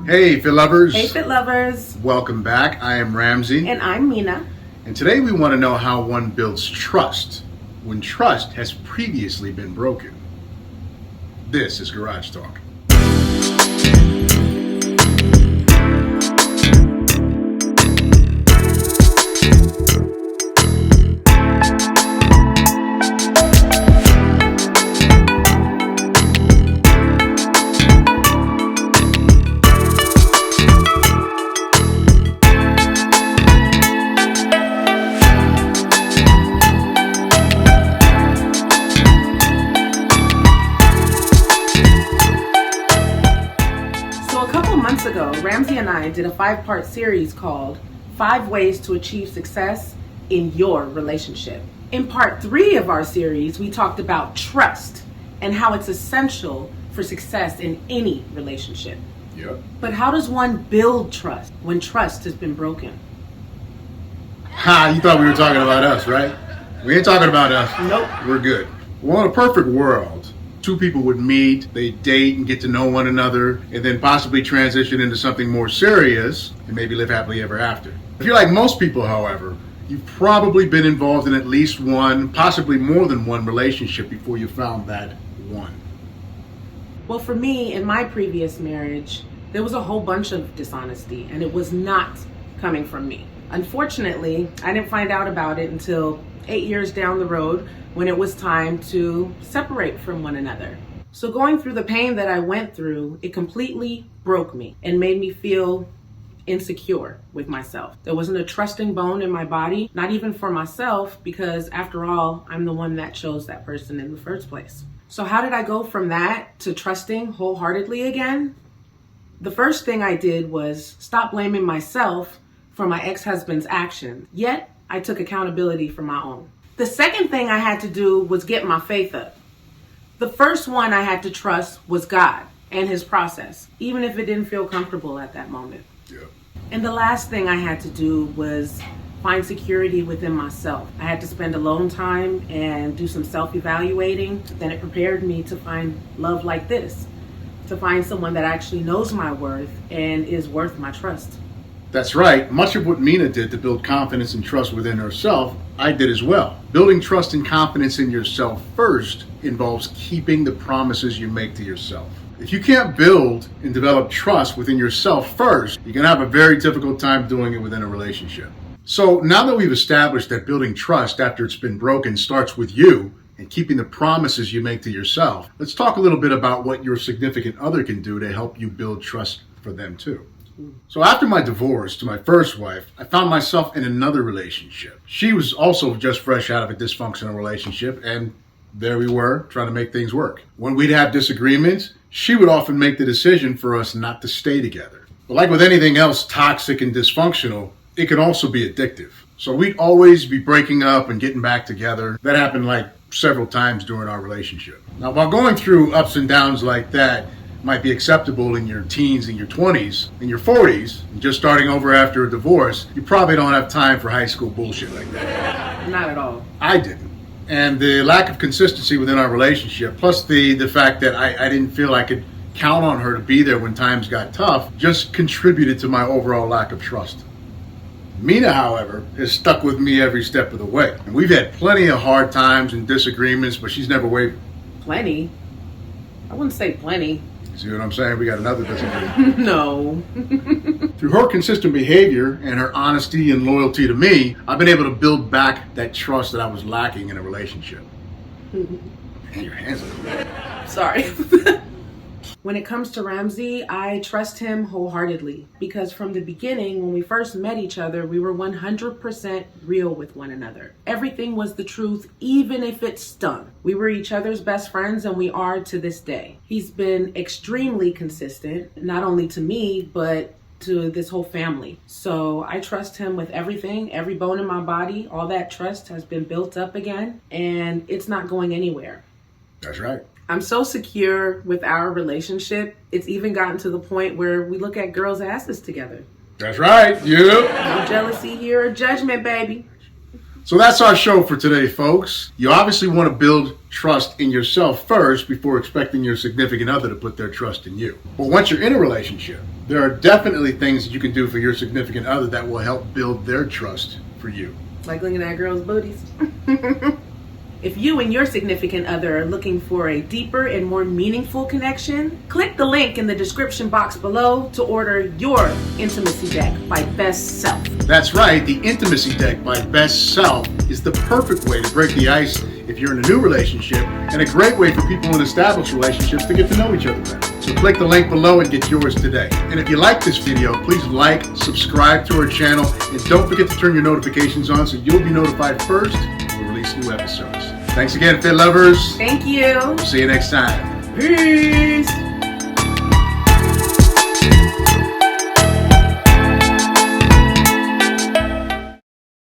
Hey, FitLovers. Hey, FitLovers. Welcome back. I am Ramsey. And I'm Mina. And today we want to know how one builds trust when trust has previously been broken. This is Garage Talk. Ago, Ramsey and I did a 5-part series called 5 Ways to Achieve Success in Your Relationship. In part 3 of our series, we talked about trust and how it's essential for success in any relationship. Yep. But how does one build trust when trust has been broken? You thought we were talking about us, right? We ain't talking about us. Nope. We're good. Well, in a perfect world, two people would meet, they date and get to know one another, and then possibly transition into something more serious and maybe live happily ever after. If you're like most people, however, you've probably been involved in at least one, possibly more than one relationship before you found that one. Well, for me, in my previous marriage, there was a whole bunch of dishonesty, and it was not coming from me. Unfortunately, I didn't find out about it until 8 years down the road, when it was time to separate from one another. So going through the pain that I went through, it completely broke me and made me feel insecure with myself. There wasn't a trusting bone in my body, not even for myself, because after all, I'm the one that chose that person in the first place. So how did I go from that to trusting wholeheartedly again? The first thing I did was stop blaming myself for my ex-husband's actions, yet I took accountability for my own. The second thing I had to do was get my faith up. The first one I had to trust was God and his process, even if it didn't feel comfortable at that moment. Yeah. And the last thing I had to do was find security within myself. I had to spend alone time and do some self-evaluating. Then it prepared me to find love like this, to find someone that actually knows my worth and is worth my trust. That's right. Much of what Mina did to build confidence and trust within herself, I did as well. Building trust and confidence in yourself first involves keeping the promises you make to yourself. If you can't build and develop trust within yourself first, you're going to have a very difficult time doing it within a relationship. So now that we've established that building trust after it's been broken starts with you and keeping the promises you make to yourself, let's talk a little bit about what your significant other can do to help you build trust for them too. So after my divorce to my first wife, I found myself in another relationship. She was also just fresh out of a dysfunctional relationship, and there we were trying to make things work. When we'd have disagreements, she would often make the decision for us not to stay together. But like with anything else toxic and dysfunctional, it can also be addictive. So we'd always be breaking up and getting back together. That happened like several times during our relationship. Now, while going through ups and downs like that might be acceptable in your teens and your 20s, in your 40s, and just starting over after a divorce, you probably don't have time for high school bullshit like that. Not at all. I didn't. And the lack of consistency within our relationship, plus the fact that I didn't feel I could count on her to be there when times got tough, just contributed to my overall lack of trust. Mina, however, has stuck with me every step of the way. And we've had plenty of hard times and disagreements, but she's never wavered. Plenty? I wouldn't say plenty. See what I'm saying? We got another disagreement. No. Through her consistent behavior and her honesty and loyalty to me, I've been able to build back that trust that I was lacking in a relationship. And your hands are Sorry. When it comes to Ramsey, I trust him wholeheartedly because from the beginning, when we first met each other, we were 100% real with one another. Everything was the truth, even if it stung. We were each other's best friends, and we are to this day. He's been extremely consistent, not only to me, but to this whole family. So I trust him with everything, every bone in my body. All that trust has been built up again, and it's not going anywhere. That's right. I'm so secure with our relationship, it's even gotten to the point where we look at girls' asses together. That's right. Yep. No jealousy here or judgment, baby. So that's our show for today, folks. You obviously want to build trust in yourself first before expecting your significant other to put their trust in you. But once you're in a relationship, There are definitely things that you can do for your significant other that will help build their trust for you. Like looking at girls' booties. If you and your significant other are looking for a deeper and more meaningful connection, click the link in the description box below to order your Intimacy Deck by Best Self. That's right, the Intimacy Deck by Best Self is the perfect way to break the ice if you're in a new relationship, and a great way for people in established relationships to get to know each other better. So click the link below and get yours today. And if you like this video, please like, subscribe to our channel, and don't forget to turn your notifications on so you'll be notified first when we release new episodes. Thanks again, Fit Lovers. Thank you. See you next time. Peace.